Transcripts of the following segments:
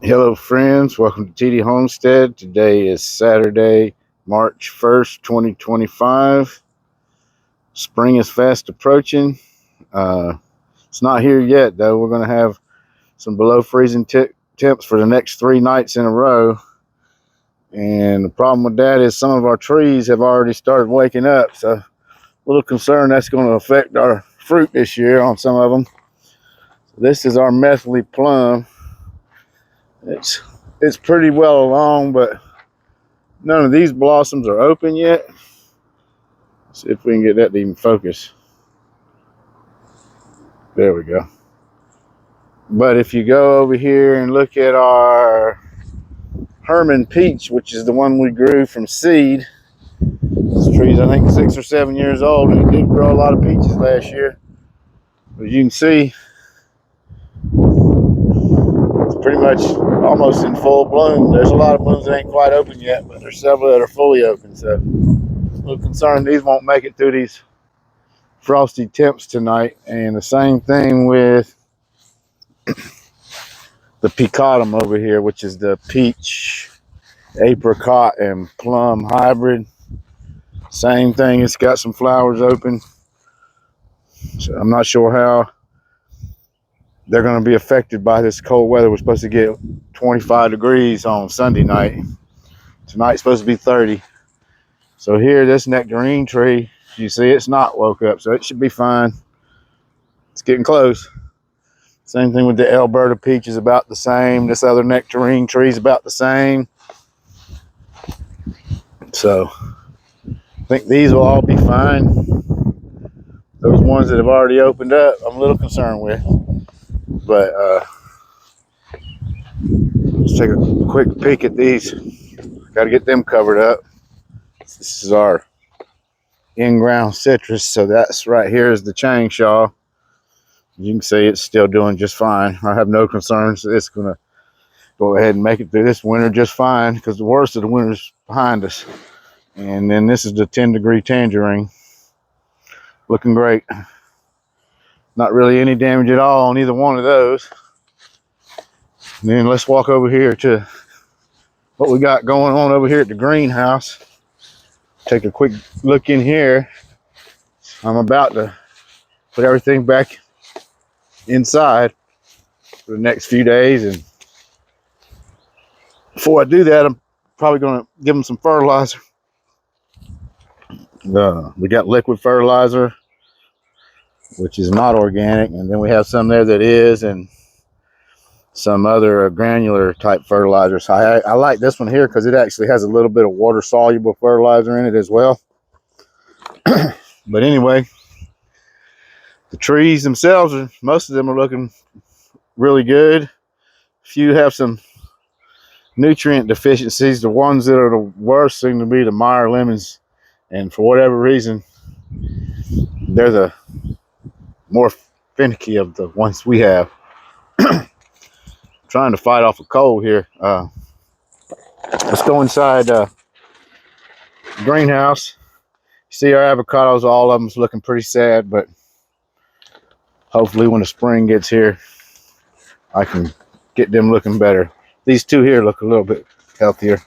Hello, friends. Welcome to TD Homestead. Today is Saturday, March 1st, 2025. Spring is fast approaching. Uh, it's not here yet, though. We're going to have some below freezing temps for the next 3 nights in a row. And the problem with that is some of our trees have already started waking up. So, a little concerned that's going to affect our fruit this year on some of them. This is our methyl plum. It's pretty well along, but none of these blossoms are open yet. See if we can get that to even focus. There we go. But if you go over here and look at our Herman peach, which is the one we grew from seed, this tree's I think 6 or 7 years old, and it did grow a lot of peaches last year. But you can see it's pretty much almost in full bloom. There's a lot of blooms that ain't quite open yet, but there's several that are fully open. So a little concerned these won't make it through these frosty temps tonight. And the same thing with the picotum over here, which is the peach, apricot, and plum hybrid. Same thing, it's got some flowers open. So I'm not sure how they're going to be affected by this cold weather. We're supposed to get 25 degrees on Sunday night. Tonight's supposed to be 30. So here, this nectarine tree, you see it's not woke up, so it should be fine. It's getting close. Same thing with the Alberta peach is about the same. This other nectarine tree is about the same. So I think these will all be fine. Those ones that have already opened up, I'm a little concerned with. But let's take a quick peek at these. Got to get them covered up. This is our in-ground citrus. So that's right here is the chainsaw. You can see it's still doing just fine. I have no concerns. It's going to go ahead and make it through this winter just fine because the worst of the winter is behind us. And then this is the 10-degree tangerine. Looking great. Not really any damage at all on either one of those. And then let's walk over here to what we got going on over here at the greenhouse. Take a quick look in here. I'm about to put everything back inside for the next few days. And before I do that, I'm probably going to give them some fertilizer. We got liquid fertilizer, which is not organic. And then we have some there that is, and some other granular type fertilizers. I like this one here because it actually has a little bit of water soluble fertilizer in it as well. But anyway, the trees themselves, most of them are looking really good. A few have some nutrient deficiencies. The ones that are the worst seem to be the Meyer lemons, and for whatever reason, they're the more finicky of the ones we have. Trying to fight off a cold here. Let's go inside the greenhouse. See our avocados, all of them's looking pretty sad, but hopefully when the spring gets here, I can get them looking better. These two here look a little bit healthier,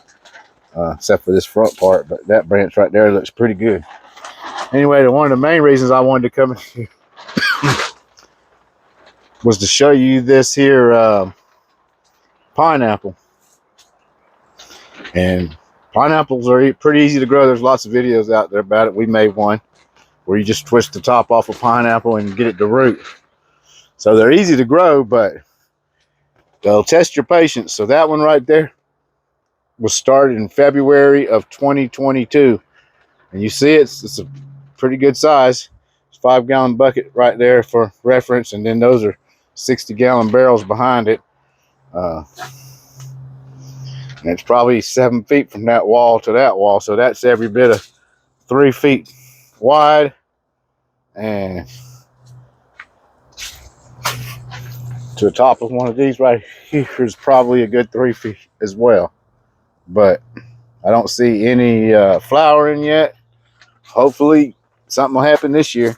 except for this front part, but that branch right there looks pretty good. Anyway, one of the main reasons I wanted to come in here was to show you this here pineapple. And pineapples are pretty easy to grow. There's lots of videos out there about it. We made one where you just twist the top off a pineapple and get it to root. So they're easy to grow, but they'll test your patience. So that one right there was started in February of 2022. And you see it's a pretty good size. It's a 5-gallon bucket right there for reference. And then those are 60-gallon barrels behind it. And it's probably 7 feet from that wall to that wall. So that's every bit of 3 feet wide. And to the top of one of these right here is probably a good 3 feet as well. But I don't see any flowering yet. Hopefully something will happen this year.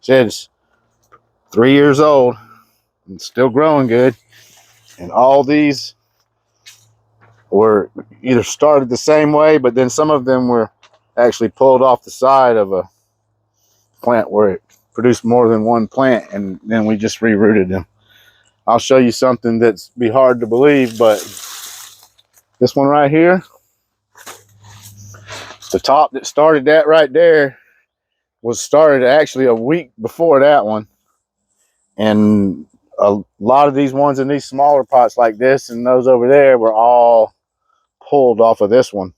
Said it's 3 years old and still growing good. And all these were either started the same way, but then some of them were actually pulled off the side of a plant where it produced more than one plant, and then we just rerouted them. I'll show you something that's be hard to believe, but this one right here, the top that started that right there was started actually a week before that one. And a lot of these ones in these smaller pots like this and those over there were all pulled off of this one.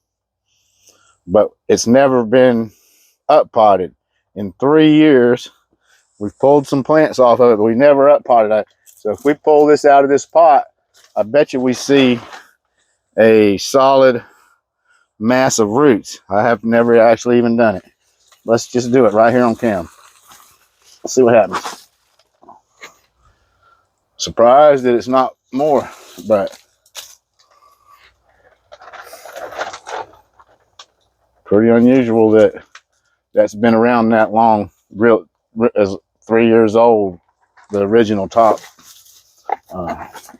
But it's never been up potted. In 3 years, we've pulled some plants off of it, but we never up potted it. So if we pull this out of this pot, I bet you we see a solid mass of roots. I have never actually even done it. Let's just do it right here on cam. Let's see what happens. Surprised that it's not more, but pretty unusual that that's been around that long. Real as 3 years old, the original top.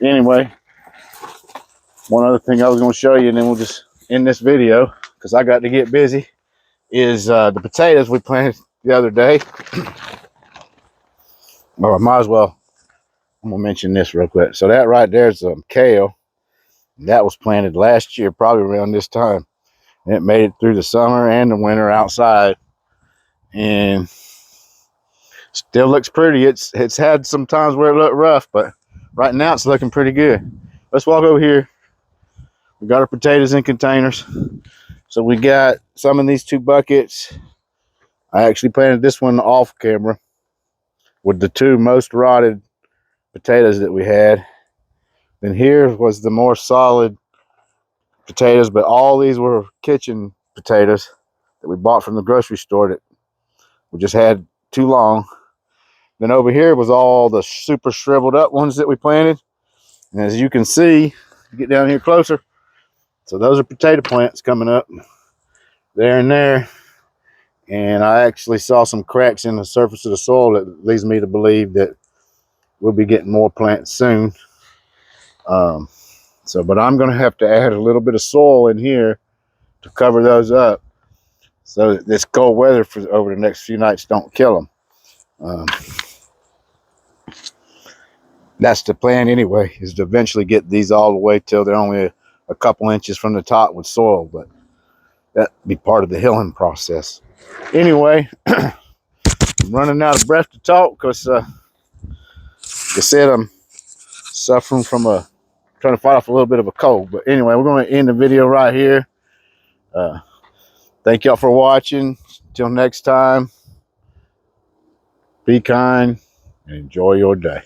Anyway, one other thing I was going to show you, and then we'll just end this video because I got to get busy, is the potatoes we planted the other day. Well, I might as well. I'm going to mention this real quick. So that right there is kale. That was planted last year, probably around this time. And it made it through the summer and the winter outside. And still looks pretty. It's had some times where it looked rough, but right now it's looking pretty good. Let's walk over here. We got our potatoes in containers. So we got some in these 2 buckets. I actually planted this one off camera with the 2 most rotted potatoes that we had. Then here was the more solid potatoes, but all these were kitchen potatoes that we bought from the grocery store that we just had too long. Then over here was all the super shriveled up ones that we planted. And as you can see, get down here closer. So those are potato plants coming up there and there. And I actually saw some cracks in the surface of the soil that leads me to believe that we'll be getting more plants soon. But I'm going to have to add a little bit of soil in here to cover those up so that this cold weather for over the next few nights don't kill them. That's the plan anyway, is to eventually get these all the way till they're only a couple inches from the top with soil, but that'd be part of the healing process. Anyway, I'm running out of breath to talk because, like I said, I'm suffering from trying to fight off a little bit of a cold. But anyway, we're going to end the video right here. Thank y'all for watching. Till next time, be kind and enjoy your day.